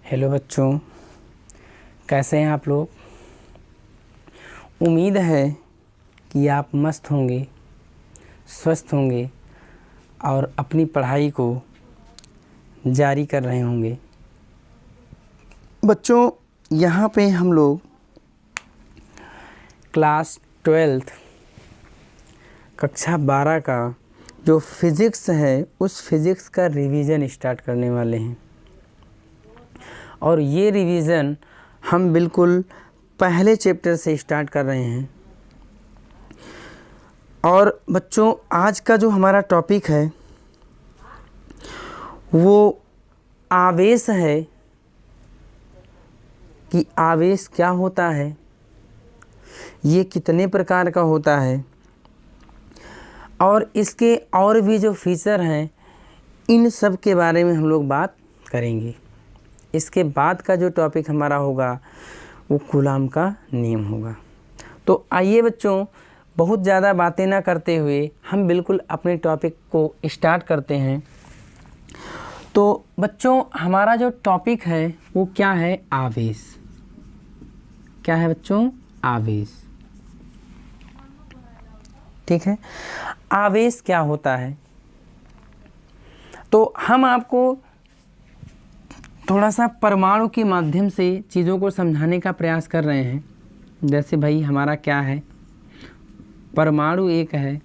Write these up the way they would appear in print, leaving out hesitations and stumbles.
Hello बच्चों, कैसे हैं आप लोग। उम्मीद है कि आप मस्त होंगे, स्वस्थ होंगे और अपनी पढ़ाई को जारी कर रहे होंगे। बच्चों, यहाँ पे हम लोग क्लास 12 कक्षा 12 का जो फिज़िक्स है उस फिज़िक्स का रिवीजन स्टार्ट करने वाले हैं। और ये रिवीजन हम बिल्कुल पहले चैप्टर से स्टार्ट कर रहे हैं। और बच्चों, आज का जो हमारा टॉपिक है वो आवेश है कि आवेश क्या होता है, ये कितने प्रकार का होता है और इसके और भी जो फीचर हैं इन सब के बारे में हम लोग बात करेंगे। इसके बाद का जो टॉपिक हमारा होगा वो कूलाम का नियम होगा। तो आइए बच्चों, बहुत ज़्यादा बातें ना करते हुए हम बिल्कुल अपने टॉपिक को स्टार्ट करते हैं। तो बच्चों, हमारा जो टॉपिक है वो क्या है? आवेश। क्या है बच्चों? आवेश। ठीक है, आवेश क्या होता है तो हम आपको थोड़ा सा परमाणु के माध्यम से चीज़ों को समझाने का प्रयास कर रहे हैं। जैसे भाई हमारा क्या है, परमाणु एक है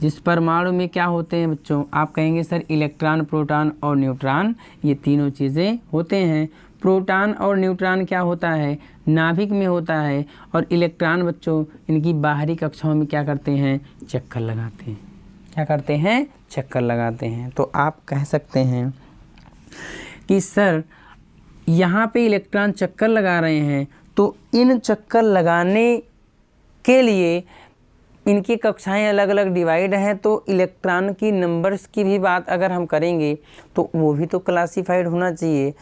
जिस परमाणु में क्या होते हैं बच्चों, आप कहेंगे सर इलेक्ट्रॉन, प्रोटॉन और न्यूट्रॉन, ये तीनों चीज़ें होते हैं। प्रोटॉन और न्यूट्रॉन क्या होता है? नाभिक में होता है। और इलेक्ट्रॉन बच्चों इनकी बाहरी कक्षाओं में क्या करते हैं? चक्कर लगाते हैं। क्या करते हैं? चक्कर लगाते हैं। तो आप कह सकते हैं कि सर यहाँ पे इलेक्ट्रॉन चक्कर लगा रहे हैं, तो इन चक्कर लगाने के लिए इनकी कक्षाएं अलग अलग डिवाइड हैं। तो इलेक्ट्रॉन की नंबर्स की भी बात अगर हम करेंगे तो वो भी तो क्लासिफाइड होना चाहिए।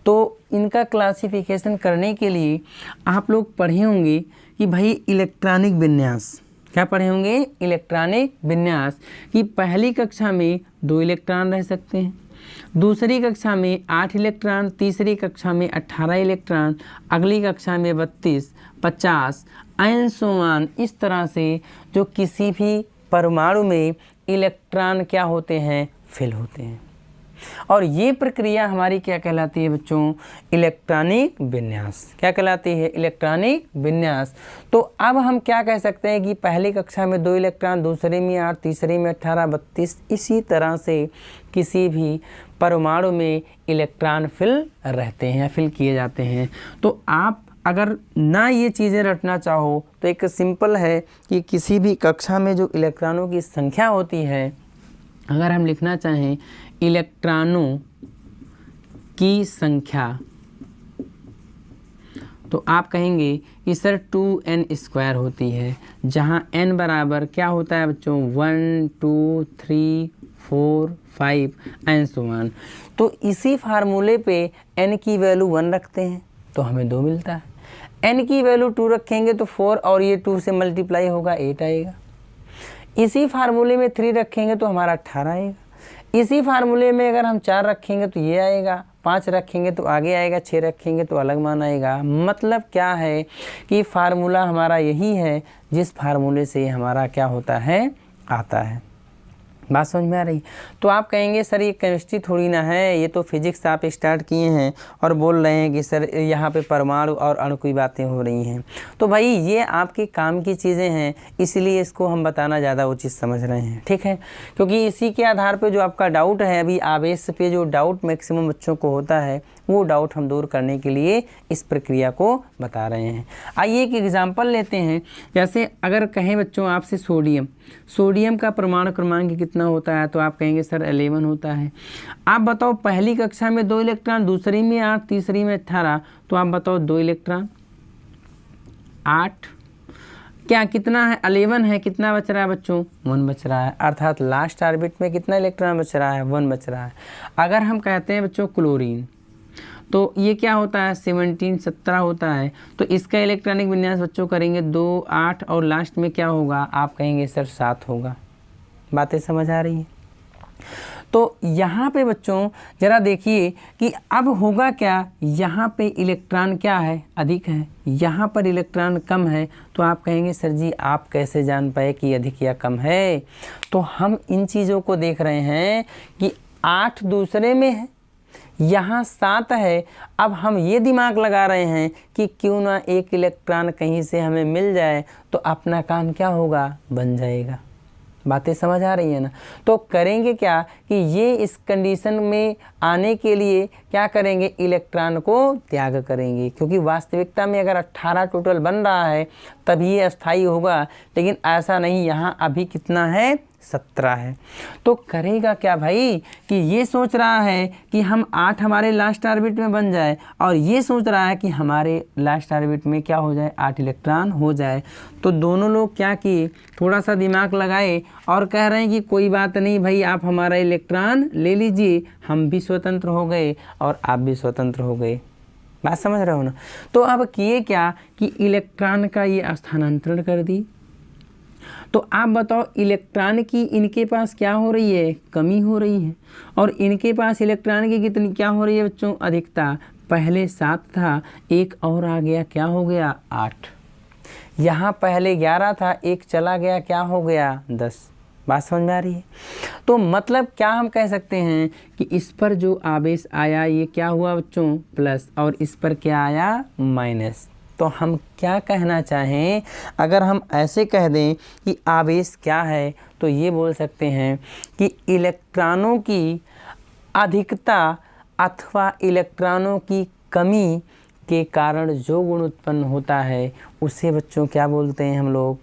तो इनका क्लासिफिकेशन करने के लिए आप लोग पढ़े होंगे कि भाई इलेक्ट्रॉनिक विन्यास। क्या पढ़े होंगे? इलेक्ट्रॉनिक विन्यास कि पहली कक्षा में 2 इलेक्ट्रॉन रह सकते हैं, दूसरी कक्षा में 8 इलेक्ट्रॉन, तीसरी कक्षा में 18 इलेक्ट्रॉन, अगली कक्षा में 32, 50 एंड सो ऑन। इस तरह से जो किसी भी परमाणु में इलेक्ट्रॉन क्या होते हैं? फिल होते हैं। और ये प्रक्रिया हमारी क्या कहलाती है बच्चों? इलेक्ट्रॉनिक विन्यास। क्या कहलाती है? इलेक्ट्रॉनिक विन्यास। तो अब हम क्या कह सकते हैं कि पहली कक्षा में 2 इलेक्ट्रॉन, दूसरे में 8, तीसरे में 18, 32, इसी तरह से किसी भी परमाणु में इलेक्ट्रॉन फिल रहते हैं या फिल किए जाते हैं। तो आप अगर ना ये चीज़ें रटना चाहो तो एक सिंपल है कि किसी भी कक्षा में जो इलेक्ट्रॉनों की संख्या होती है, अगर हम लिखना चाहें इलेक्ट्रॉनों की संख्या, तो आप कहेंगे कि सर 2n² होती है, जहां n बराबर क्या होता है बच्चों? 1 2 3 4 5 एंड सो ऑन। तो इसी फार्मूले पे n की वैल्यू 1 रखते हैं तो हमें 2 मिलता है, n की वैल्यू 2 रखेंगे तो 4 और ये 2 से मल्टीप्लाई होगा 8 आएगा। इसी फार्मूले में 3 रखेंगे तो हमारा 18 आएगा। इसी फार्मूले में अगर हम 4 रखेंगे तो ये आएगा, 5 रखेंगे तो आगे आएगा, 6 रखेंगे तो अलग मान आएगा। मतलब क्या है कि फार्मूला हमारा यही है जिस फार्मूले से हमारा क्या होता है? आता है। बात समझ में आ रही? तो आप कहेंगे सर ये केमिस्ट्री थोड़ी ना है, ये तो फिजिक्स आप स्टार्ट किए हैं और बोल रहे हैं कि सर यहाँ पे परमाणु और अणु की बातें हो रही हैं। तो भाई ये आपके काम की चीज़ें हैं, इसलिए इसको हम बताना ज़्यादा उचित समझ रहे हैं। ठीक है, क्योंकि इसी के आधार पे जो आपका डाउट है, अभी आवेश पे जो डाउट मैक्सिमम बच्चों को होता है, वो डाउट हम दूर करने के लिए इस प्रक्रिया को बता रहे हैं। आइए एक एग्जाम्पल लेते हैं। जैसे अगर कहें बच्चों आपसे सोडियम का परमाणु क्रमांक कितना होता है, तो आप कहेंगे सर 11 होता है। आप बताओ पहली कक्षा में 2 इलेक्ट्रॉन, दूसरी में 8, तीसरी में 18, तो आप बताओ 2 इलेक्ट्रॉन 8 क्या कितना है? 11 है। कितना बच रहा है बच्चों? 1 बच रहा है। अर्थात लास्ट ऑर्बिट में कितना इलेक्ट्रॉन बच रहा है? 1 बच रहा है। अगर हम कहते हैं बच्चों क्लोरीन, तो ये क्या होता है? 17 होता है। तो इसका इलेक्ट्रॉनिक विन्यास बच्चों करेंगे 2 8 और लास्ट में क्या होगा? आप कहेंगे सर 7 होगा। बातें समझ आ रही है? तो यहाँ पे बच्चों ज़रा देखिए कि अब होगा क्या, यहाँ पे इलेक्ट्रॉन क्या है, अधिक है, यहाँ पर इलेक्ट्रॉन कम है। तो आप कहेंगे सर जी आप कैसे जान पाए कि अधिक या कम है? तो हम इन चीज़ों को देख रहे हैं कि 8 दूसरे में है, यहाँ 7 है। अब हम ये दिमाग लगा रहे हैं कि क्यों ना एक इलेक्ट्रॉन कहीं से हमें मिल जाए तो अपना काम क्या होगा, बन जाएगा। बातें समझ आ रही है ना? तो करेंगे क्या कि ये इस कंडीशन में आने के लिए क्या करेंगे, इलेक्ट्रॉन को त्याग करेंगे, क्योंकि वास्तविकता में अगर 18 टोटल बन रहा है तभी ये अस्थायी होगा, लेकिन ऐसा नहीं, यहाँ अभी कितना है, 17 है। तो करेगा क्या भाई कि ये सोच रहा है कि हम 8 हमारे लास्ट ऑर्बिट में बन जाए, और ये सोच रहा है कि हमारे लास्ट ऑर्बिट में क्या हो जाए, 8 इलेक्ट्रॉन हो जाए। तो दोनों लोग क्या किए, थोड़ा सा दिमाग लगाए और कह रहे हैं कि कोई बात नहीं भाई, आप हमारा इलेक्ट्रॉन ले लीजिए, हम भी स्वतंत्र हो गए और आप भी स्वतंत्र हो गए। बात समझ रहे हो ना? तो अब किए क्या कि इलेक्ट्रॉन का ये स्थानांतरण कर दी। तो आप बताओ इलेक्ट्रॉन की इनके पास क्या हो रही है, कमी हो रही है, और इनके पास इलेक्ट्रॉन की कितनी क्या हो रही है बच्चों, अधिकता। पहले 7 था, एक और आ गया, क्या हो गया, 8। यहाँ पहले 11 था, एक चला गया, क्या हो गया, 10। बात समझ में आ रही है? तो मतलब क्या हम कह सकते हैं कि इस पर जो आवेश आया ये क्या हुआ बच्चों, प्लस, और इस पर क्या आया, माइनस। तो हम क्या कहना चाहें, अगर हम ऐसे कह दें कि आवेश क्या है, तो ये बोल सकते हैं कि इलेक्ट्रॉनों की अधिकता अथवा इलेक्ट्रॉनों की कमी के कारण जो गुण उत्पन्न होता है उसे बच्चों क्या बोलते हैं हम लोग,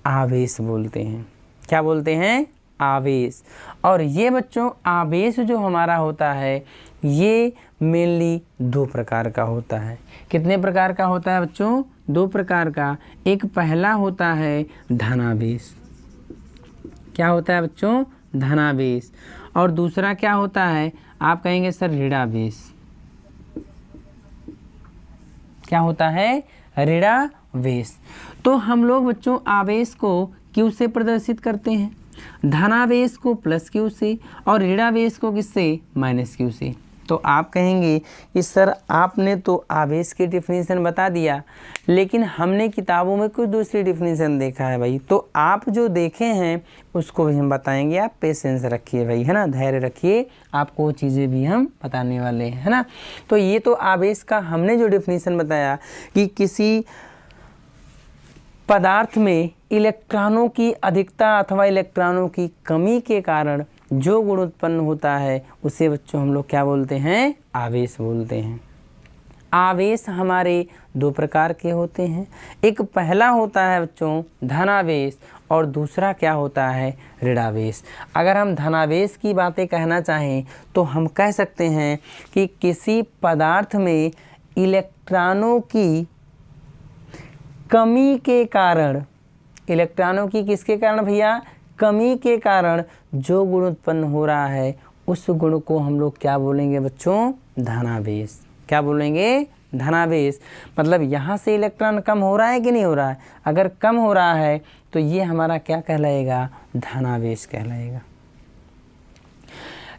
आवेश बोलते हैं। क्या बोलते हैं, आवेश। और ये बच्चों आवेश जो हमारा होता है ये मेनली 2 प्रकार का होता है। कितने प्रकार का होता है बच्चों, 2 प्रकार का। एक पहला होता है धनावेश। क्या होता है बच्चों, धनावेश। और दूसरा क्या होता है, आप कहेंगे सर ऋणावेश। क्या होता है, ऋणावेश। तो हम लोग बच्चों आवेश को क्यू से प्रदर्शित करते हैं, धनावेश को प्लस क्यू से, और ऋणावेश को किससे, माइनस क्यू से। तो आप कहेंगे कि सर आपने तो आवेश की डिफिनीशन बता दिया, लेकिन हमने किताबों में कुछ दूसरी डिफिनीशन देखा है भाई। तो आप जो देखे हैं उसको भी हम बताएंगे, आप पेशेंस रखिए भाई, है ना, धैर्य रखिए, आपको चीज़ें भी हम बताने वाले हैं, है ना। तो ये तो आवेश का हमने जो डिफिनीशन बताया कि किसी पदार्थ में इलेक्ट्रॉनों की अधिकता अथवा इलेक्ट्रॉनों की कमी के कारण जो गुण उत्पन्न होता है उसे बच्चों हम लोग क्या बोलते हैं, आवेश बोलते हैं। आवेश हमारे 2 प्रकार के होते हैं। एक पहला होता है बच्चों धनावेश, और दूसरा क्या होता है, ऋणावेश। अगर हम धनावेश की बातें कहना चाहें तो हम कह सकते हैं कि किसी पदार्थ में इलेक्ट्रॉनों की कमी के कारण, इलेक्ट्रॉनों की किसके कारण भैया, कमी के कारण जो गुण उत्पन्न हो रहा है उस गुण को हम लोग क्या बोलेंगे बच्चों, धनावेश। क्या बोलेंगे, धनावेश। मतलब यहाँ से इलेक्ट्रॉन कम हो रहा है कि नहीं हो रहा है, अगर कम हो रहा है तो ये हमारा क्या कहलाएगा, धनावेश कहलाएगा।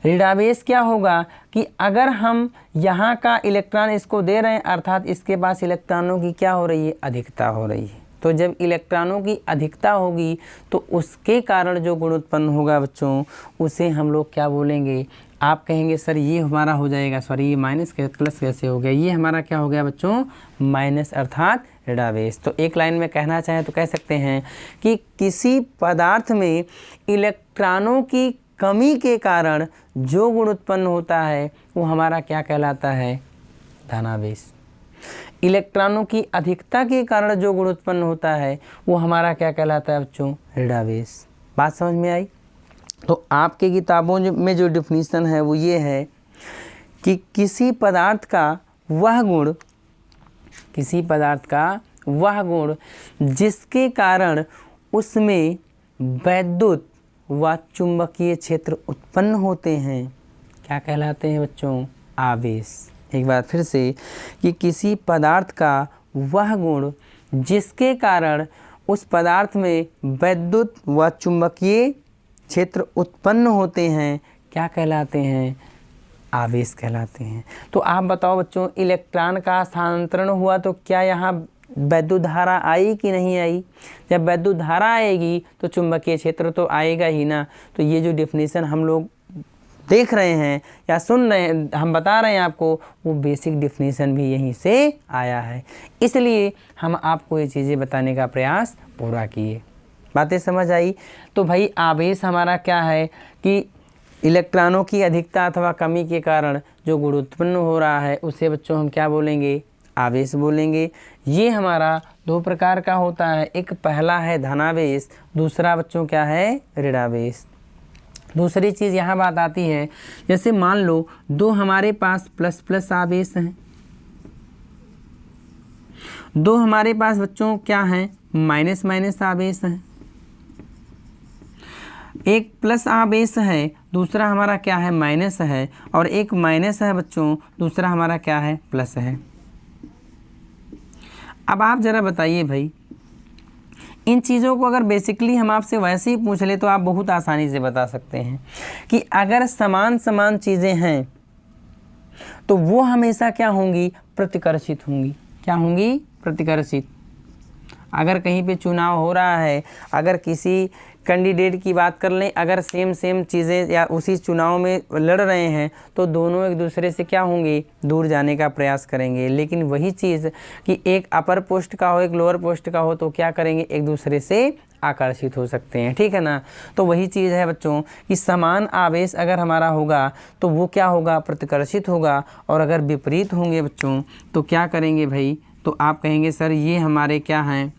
ऋणावेश क्या होगा कि अगर हम यहाँ का इलेक्ट्रॉन इसको दे रहे हैं, अर्थात इसके पास इलेक्ट्रॉनों की क्या हो रही है, अधिकता हो रही है। तो जब इलेक्ट्रॉनों की अधिकता होगी तो उसके कारण जो गुण उत्पन्न होगा बच्चों उसे हम लोग क्या बोलेंगे, आप कहेंगे सर ये हमारा हो जाएगा, सॉरी ये माइनस के प्लस कैसे हो गया, ये हमारा क्या हो गया बच्चों, माइनस अर्थात ऋणावेश। तो एक लाइन में कहना चाहें तो कह सकते हैं कि किसी पदार्थ में इलेक्ट्रॉनों की कमी के कारण जो गुण उत्पन्न होता है वो हमारा क्या कहलाता है, धनावेश। इलेक्ट्रॉनों की अधिकता के कारण जो गुण उत्पन्न होता है वो हमारा क्या कहलाता है बच्चों, ऋणावेश। बात समझ में आई? तो आपके किताबों में जो डिफिनीशन है वो ये है कि किसी पदार्थ का वह गुण, किसी पदार्थ का वह गुण जिसके कारण उसमें वैद्युत व चुंबकीय क्षेत्र उत्पन्न होते हैं क्या कहलाते हैं बच्चों, आवेश। एक बार फिर से कि किसी पदार्थ का वह गुण जिसके कारण उस पदार्थ में वैद्युत व चुंबकीय क्षेत्र उत्पन्न होते हैं क्या कहलाते हैं? आवेश कहलाते हैं। तो आप बताओ बच्चों, इलेक्ट्रॉन का स्थानांतरण हुआ तो क्या यहाँ वैद्युत धारा आई कि नहीं आई? जब वैद्युत धारा आएगी तो चुंबकीय क्षेत्र तो आएगा ही ना। तो ये जो डेफिनेशन हम लोग देख रहे हैं या सुन रहे हैं, हम बता रहे हैं आपको, वो बेसिक डेफिनेशन भी यहीं से आया है। इसलिए हम आपको ये चीज़ें बताने का प्रयास पूरा किए। बातें समझ आई? तो भाई आवेश हमारा क्या है कि इलेक्ट्रॉनों की अधिकता अथवा कमी के कारण जो गुण उत्पन्न हो रहा है उसे बच्चों हम क्या बोलेंगे? आवेश बोलेंगे। ये हमारा दो प्रकार का होता है, एक पहला है धनावेश, दूसरा बच्चों क्या है? ऋणावेश। दूसरी चीज़ यहाँ बात आती है, जैसे मान लो दो हमारे पास प्लस प्लस आवेश हैं, दो हमारे पास बच्चों क्या हैं? माइनस माइनस आवेश हैं। एक प्लस आवेश है, दूसरा हमारा क्या है? माइनस है, और एक माइनस है बच्चों, दूसरा हमारा क्या है? प्लस है। अब आप ज़रा बताइए भाई, इन चीज़ों को अगर बेसिकली हम आपसे वैसे ही पूछ ले तो आप बहुत आसानी से बता सकते हैं कि अगर समान समान चीज़ें हैं तो वो हमेशा क्या होंगी? प्रतिकर्षित होंगी। क्या होंगी? प्रतिकर्षित। अगर कहीं पे चुनाव हो रहा है, अगर किसी कैंडिडेट की बात कर लें, अगर सेम चीज़ें या उसी चुनाव में लड़ रहे हैं तो दोनों एक दूसरे से क्या होंगे? दूर जाने का प्रयास करेंगे। लेकिन वही चीज़ कि एक अपर पोस्ट का हो, एक लोअर पोस्ट का हो, तो क्या करेंगे? एक दूसरे से आकर्षित हो सकते हैं। ठीक है ना? तो वही चीज़ है बच्चों कि समान आवेश अगर हमारा होगा तो वो क्या होगा? प्रतिकर्षित होगा। और अगर विपरीत होंगे बच्चों तो क्या करेंगे भाई? तो आप कहेंगे सर ये हमारे क्या हैं?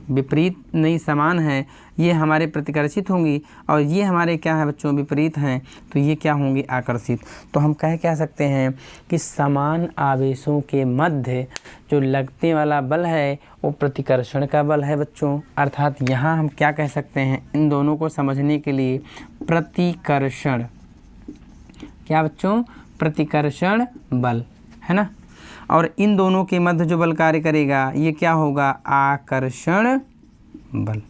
विपरीत नहीं, समान है, ये हमारे प्रतिकर्षित होंगी, और ये हमारे क्या है बच्चों? विपरीत हैं, तो ये क्या होंगी? आकर्षित। तो हम कह सकते हैं कि समान आवेशों के मध्य जो लगने वाला बल है वो प्रतिकर्षण का बल है बच्चों। अर्थात यहाँ हम क्या कह सकते हैं इन दोनों को समझने के लिए? प्रतिकर्षण। क्या बच्चों? प्रतिकर्षण बल, है ना? और इन दोनों के मध्य जो बल कार्य करेगा ये क्या होगा? आकर्षण बल।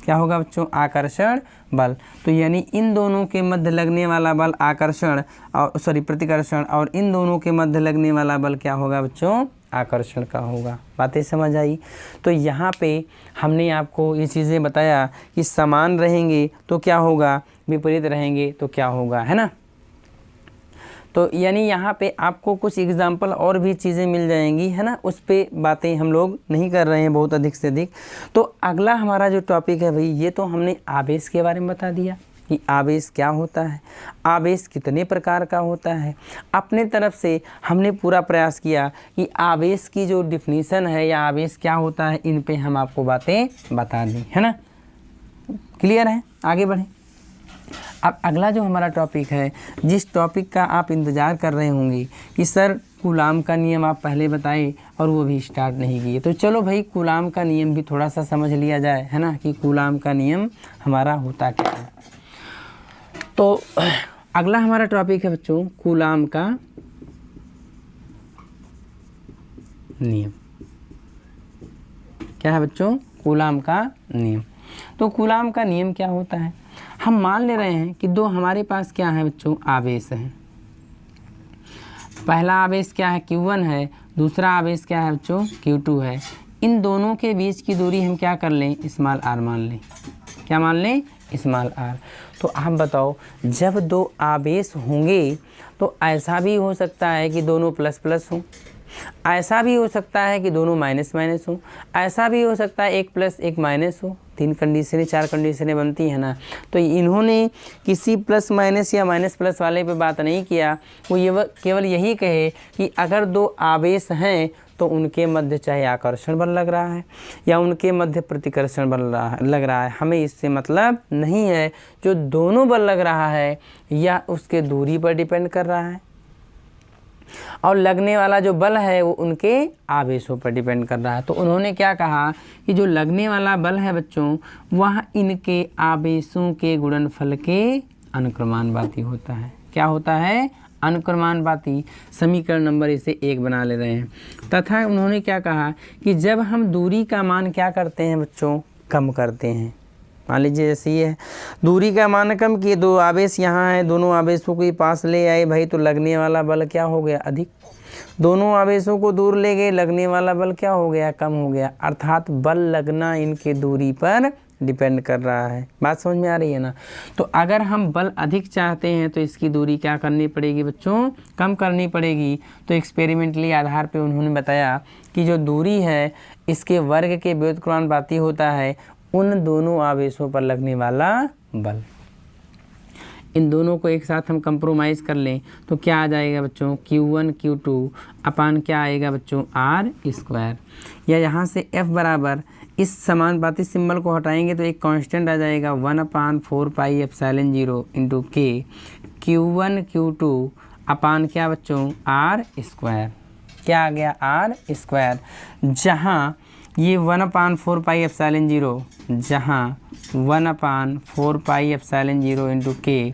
क्या होगा बच्चों? आकर्षण बल। तो यानी इन दोनों के मध्य लगने वाला बल आकर्षण और प्रतिकर्षण, और इन दोनों के मध्य लगने वाला बल क्या होगा बच्चों? आकर्षण का होगा। बातें समझ आई? तो यहाँ पे हमने आपको ये चीज़ें बताया कि समान रहेंगे तो क्या होगा, विपरीत रहेंगे तो क्या होगा, है ना? तो यानी यहाँ पे आपको कुछ एग्जाम्पल और भी चीज़ें मिल जाएंगी, है ना? उस पे बातें हम लोग नहीं कर रहे हैं बहुत अधिक से अधिक। तो अगला हमारा जो टॉपिक है भाई, ये तो हमने आवेश के बारे में बता दिया कि आवेश क्या होता है, आवेश कितने प्रकार का होता है। अपने तरफ से हमने पूरा प्रयास किया कि आवेश की जो डिफिनीशन है या आवेश क्या होता है, इन पे हम आपको बातें बता दी, है ना? क्लियर है? आगे बढ़ें। अब अगला जो हमारा टॉपिक है, जिस टॉपिक का आप इंतज़ार कर रहे होंगे कि सर कूलाम का नियम आप पहले बताए और वो भी स्टार्ट नहीं किए, तो चलो भाई कूलाम का नियम भी थोड़ा सा समझ लिया जाए, है ना, कि कूलाम का नियम हमारा होता क्या है। तो अगला हमारा टॉपिक है बच्चों कूलाम का नियम। क्या है बच्चों? कूलाम का नियम। तो कूलाम का नियम क्या होता है? हम मान ले रहे हैं कि दो हमारे पास क्या है बच्चों? आवेश हैं। पहला आवेश क्या है? Q1 है, दूसरा आवेश क्या है बच्चों? Q2 है। इन दोनों के बीच की दूरी हम क्या कर लें? स्मॉल r मान लें। क्या मान लें? Small r। तो आप बताओ, जब दो आवेश होंगे तो ऐसा भी हो सकता है कि दोनों प्लस प्लस हों, ऐसा भी हो सकता है कि दोनों माइनस माइनस हो, ऐसा भी हो सकता है एक प्लस एक माइनस हो। 3 कंडीशनें 4 कंडीशनें बनती हैं ना। तो इन्होंने किसी प्लस माइनस या माइनस प्लस वाले पे बात नहीं किया, वो ये केवल यही कहे कि अगर दो आवेश हैं तो उनके मध्य चाहे आकर्षण बल लग रहा है या उनके मध्य प्रतिकर्षण बल लग रहा है, हमें इससे मतलब नहीं है। जो दोनों बल लग रहा है या उसके दूरी पर डिपेंड कर रहा है, और लगने वाला जो बल है वो उनके आवेशों पर डिपेंड कर रहा है। तो उन्होंने क्या कहा कि जो लगने वाला बल है बच्चों, वह इनके आवेशों के गुणनफल के अनुक्रमानुपाती होता है। क्या होता है? अनुक्रमानुपाती। समीकरण नंबर इसे 1 बना ले रहे हैं। तथा उन्होंने क्या कहा कि जब हम दूरी का मान क्या करते हैं बच्चों? कम करते हैं। मान लीजिए जैसे ये है, दूरी का मान कम किए, दो आवेश यहाँ है, दोनों आवेशों को पास ले आए भाई, तो लगने वाला बल क्या हो गया, अधिक। दोनों आवेशों को दूर ले गए, लगने वाला बल क्या हो गया, कम हो गया। अर्थात बल लगना इनके दूरी पर डिपेंड कर रहा है। बात समझ में आ रही है ना। तो अगर हम बल अधिक चाहते हैं तो इसकी दूरी क्या करनी पड़ेगी बच्चों, कम करनी पड़ेगी। तो एक्सपेरिमेंटली आधार पे उन्होंने बताया कि जो दूरी है इसके वर्ग के व्युत्क्रमानुपाती होता है उन दोनों आवेशों पर लगने वाला बल। इन दोनों को एक साथ हम कंप्रोमाइज़ कर लें तो क्या आ जाएगा बच्चों, Q1 Q2 अपान क्या आएगा बच्चों, R²। या यहाँ से F बराबर, इस समानुपाती सिंबल को हटाएंगे तो एक कांस्टेंट आ जाएगा 1/4πε0 इंटू K Q1 Q2 अपान क्या बच्चों, R²। क्या आ गया, R²। जहाँ ये 1/4πε0, जहाँ 1/4πε0 इंटू K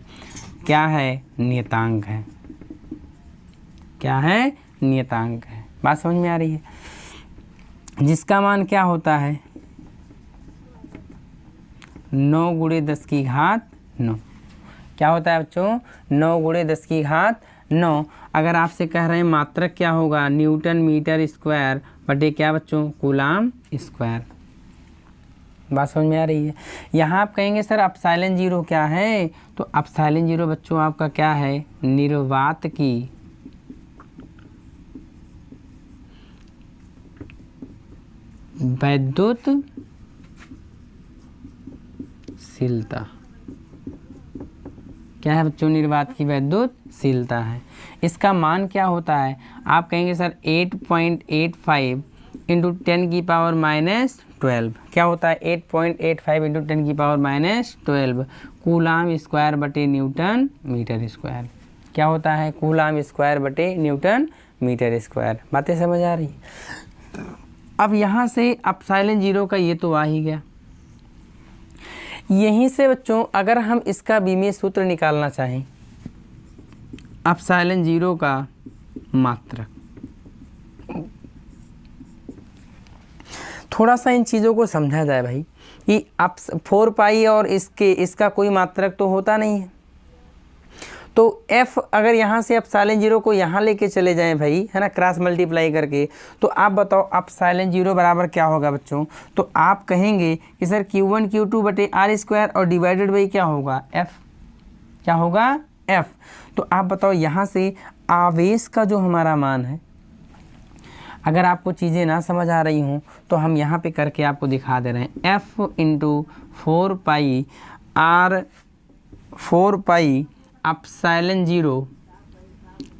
क्या है, नियतांक है। क्या है, नियतांक है। बात समझ में आ रही है। जिसका मान क्या होता है, 9 × 10⁹ क्या होता है बच्चों, 9 × 10⁹ अगर आपसे कह रहे हैं मात्रक क्या होगा, न्यूटन मीटर स्क्वायर बटे क्या बच्चों, कूलाम स्क्वायर। बात समझ में आ रही है। यहाँ आप कहेंगे सर एप्सिलॉन 0 क्या है, तो एप्सिलॉन 0 बच्चों आपका क्या है, निर्वात की वैद्युतशीलता। क्या है बच्चों, निर्वात की वैद्युतशीलता है। इसका मान क्या होता है, आप कहेंगे सर 8.85 इंटू 10⁻⁻12। क्या होता है, 8.85 इंटू 10⁻⁻12 कूलाम स्क्वायर बटे न्यूटन मीटर स्क्वायर। क्या होता है, कूलाम स्क्वायर बटे न्यूटन मीटर स्क्वायर। बातें समझ आ रही। अब यहाँ से एप्सिलॉन 0 का ये तो आ ही गया। यहीं से बच्चों अगर हम इसका बीमीय सूत्र निकालना चाहें, एप्सिलॉन 0 का मात्रक, थोड़ा सा इन चीज़ों को समझा जाए भाई कि अब 4π और इसका कोई मात्रक तो होता नहीं है। तो F अगर यहाँ से एप्सिलॉन 0 को यहाँ लेके चले जाएं भाई, है ना, क्रॉस मल्टीप्लाई करके, तो आप बताओ एप्सिलॉन 0 बराबर क्या होगा बच्चों। तो आप कहेंगे कि सर Q1 Q2 बटे R² और डिवाइडेड बाई क्या होगा, F। क्या होगा, F। तो आप बताओ यहाँ से आवेश का जो हमारा मान है, अगर आपको चीज़ें ना समझ आ रही हों तो हम यहाँ पे करके आपको दिखा दे रहे हैं। F into 4π epsilon 0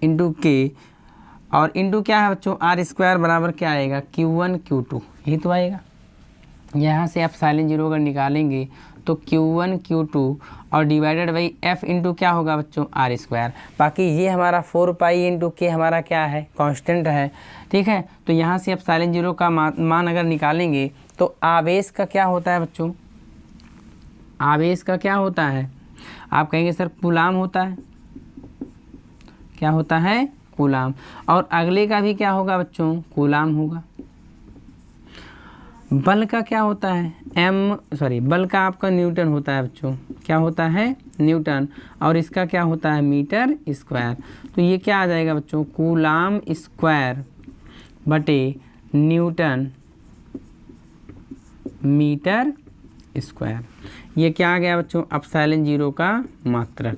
into K और इंटू क्या है बच्चों, R² बराबर क्या आएगा, Q1 Q2, यही तो आएगा। यहाँ से एप्सिलॉन 0 अगर निकालेंगे तो Q1 Q2 और डिवाइडेड बाई F इंटू क्या होगा बच्चों, R²। बाकी ये हमारा 4π इंटू K हमारा क्या है, कांस्टेंट है, ठीक है। तो यहाँ से एप्सिलॉन 0 का मान अगर निकालेंगे तो आवेश का क्या होता है बच्चों, आवेश का क्या होता है, आप कहेंगे सर कूलाम होता है। क्या होता है, कूलाम। और अगले का भी क्या होगा बच्चों, कूलाम होगा। बल का क्या होता है, बल का आपका न्यूटन होता है बच्चों। क्या होता है, न्यूटन। और इसका क्या होता है, मीटर स्क्वायर। तो ये क्या आ जाएगा बच्चों, कूलाम स्क्वायर बटे न्यूटन मीटर स्क्वायर। ये क्या आ गया बच्चों, एप्सिलॉन 0 का मात्रक।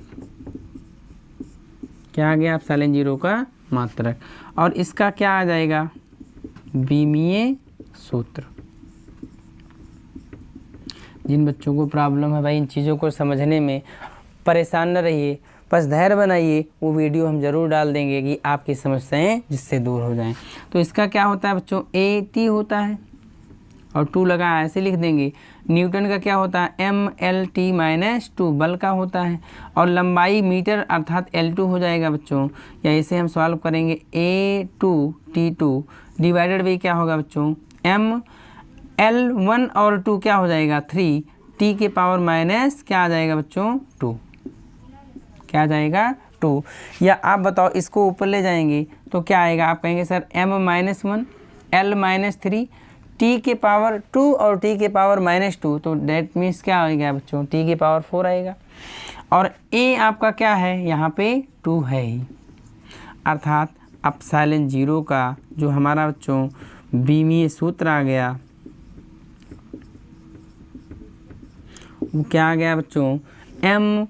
क्या आ गया, एप्सिलॉन 0 का मात्रक। और इसका क्या आ जाएगा, बीमीय सूत्र। जिन बच्चों को प्रॉब्लम है भाई इन चीज़ों को समझने में, परेशान न रहिए, बस धैर्य बनाइए। वो वीडियो हम ज़रूर डाल देंगे कि आपकी समस्याएं जिससे दूर हो जाएं। तो इसका क्या होता है बच्चों, AT होता है और 2 लगा ऐसे लिख देंगे। न्यूटन का क्या होता है, MLT-2 बल का होता है। और लंबाई मीटर अर्थात L2 हो जाएगा बच्चों। या इसे हम सॉल्व करेंगे A2T2 डिवाइडेड बाई क्या होगा बच्चों, L1 और 2 क्या हो जाएगा, 3 T के पावर माइनस क्या आ जाएगा बच्चों, 2। क्या आ जाएगा, 2। या आप बताओ इसको ऊपर ले जाएंगे तो क्या आएगा, आप कहेंगे सर M-1 L-3 टी के पावर 2 और टी के पावर -2, तो डेट मीन्स क्या आएगा बच्चों, टी के पावर 4 आएगा। और ए आपका क्या है, यहाँ पे 2 है ही, अर्थात एप्सिलॉन 0 का जो हमारा बच्चों बीमीय सूत्र आ गया वो क्या आ गया बच्चों, m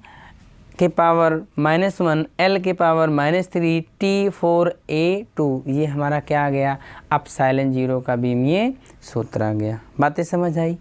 के पावर -1 l के पावर -3 T4A2, ये हमारा क्या आ गया, एप्सिलॉन 0 का बीमीय सूत्र आ गया। बातें समझ आई?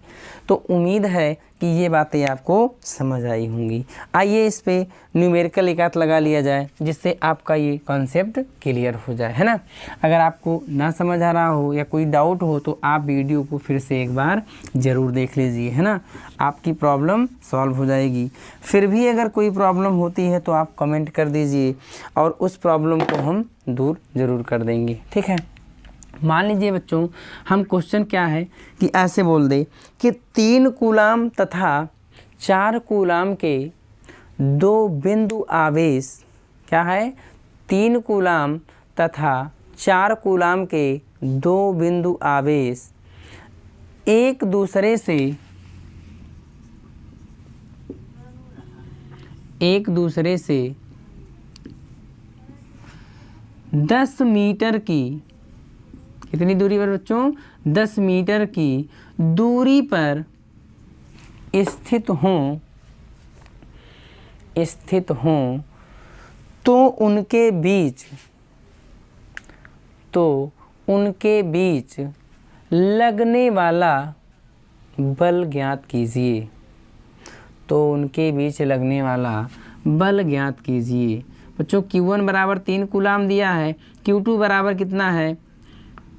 तो उम्मीद है कि ये बातें आपको समझ आई होंगी। आइए इस पे न्यूमेरिकल एकात लगा लिया जाए जिससे आपका ये कॉन्सेप्ट क्लियर हो जाए, है ना। अगर आपको ना समझ आ रहा हो या कोई डाउट हो तो आप वीडियो को फिर से एक बार ज़रूर देख लीजिए, है ना, आपकी प्रॉब्लम सॉल्व हो जाएगी। फिर भी अगर कोई प्रॉब्लम होती है तो आप कमेंट कर दीजिए और उस प्रॉब्लम को हम दूर ज़रूर कर देंगे, ठीक है। मान लीजिए बच्चों हम क्वेश्चन क्या है कि ऐसे बोल दे कि 3 कूलाम तथा 4 कूलाम के 2 बिंदु आवेश, क्या है, 3 कूलाम तथा 4 कूलाम के 2 बिंदु आवेश एक दूसरे से 10 मीटर की, कितनी दूरी पर बच्चों, 10 मीटर की दूरी पर स्थित हों तो उनके बीच लगने वाला बल ज्ञात कीजिए। बच्चों Q1 बराबर 3 कूलाम दिया है, Q2 बराबर कितना है,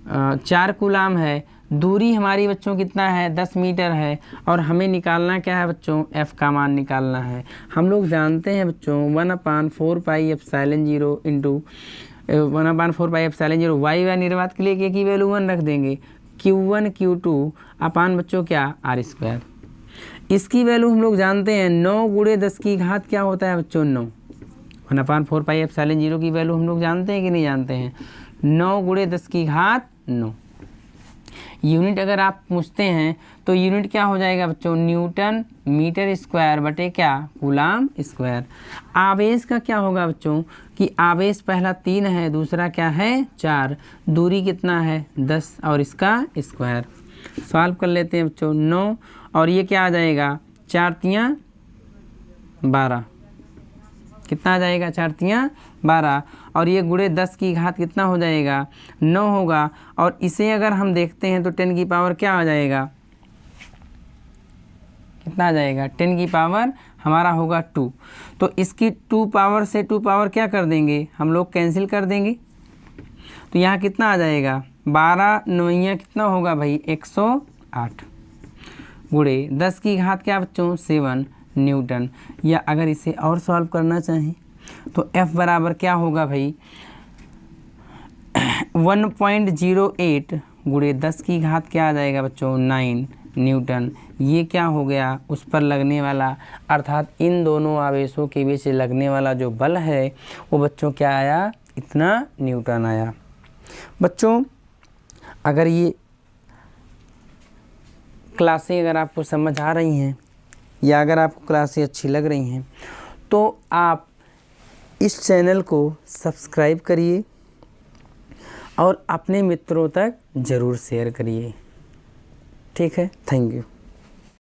4 कूलाम है, दूरी हमारी बच्चों कितना है, 10 मीटर है, और हमें निकालना क्या है बच्चों, F का मान निकालना है। हम लोग जानते हैं बच्चों 1/4 pi epsilon 0 into 1/4 pi epsilon 0 y निर्वात के लिए k की वैल्यू 1 रख देंगे, Q1 Q2 अपान बच्चों क्या, r²। इसकी वैल्यू हम लोग जानते हैं 9 गुणे 10 की घात क्या होता है बच्चों, 9। 1/4 पाई एप्सिलॉन 0 की वैल्यू हम लोग जानते हैं कि नहीं जानते हैं, 9 गुणे 10 की घात 9। यूनिट अगर आप पूछते हैं तो यूनिट क्या हो जाएगा बच्चों, न्यूटन मीटर स्क्वायर बटे क्या, कूलाम स्क्वायर। आवेश का क्या होगा बच्चों कि आवेश पहला 3 है, दूसरा क्या है 4, दूरी कितना है 10 और इसका स्क्वायर। सॉल्व कर लेते हैं बच्चों, 9 और ये क्या आ जाएगा, 4 तियाँ 12, कितना आ जाएगा, 4 तियाँ 12, और ये गुणे 10 की घात कितना हो जाएगा, 9 होगा। और इसे अगर हम देखते हैं तो 10 की पावर क्या आ जाएगा, कितना आ जाएगा, 10 की पावर हमारा होगा 2। तो इसकी 2 पावर से 2 पावर क्या कर देंगे हम लोग, कैंसिल कर देंगे। तो यहाँ कितना आ जाएगा, 12 9 कितना होगा भाई, 108 गुणे 10 की घात क्या बच्चों, 7 न्यूटन। या अगर इसे और सॉल्व करना चाहें तो F बराबर क्या होगा भाई, 1.08 गुणे 10 की घात क्या आ जाएगा बच्चों, 9 न्यूटन। ये क्या हो गया, उस पर लगने वाला, अर्थात इन दोनों आवेशों के बीच लगने वाला जो बल है वो बच्चों क्या आया, इतना न्यूटन आया। बच्चों अगर ये क्लासें अगर आपको समझ आ रही हैं या अगर आपको क्लासें अच्छी लग रही हैं तो आप इस चैनल को सब्सक्राइब करिए और अपने मित्रों तक ज़रूर शेयर करिए, ठीक है। Thank you.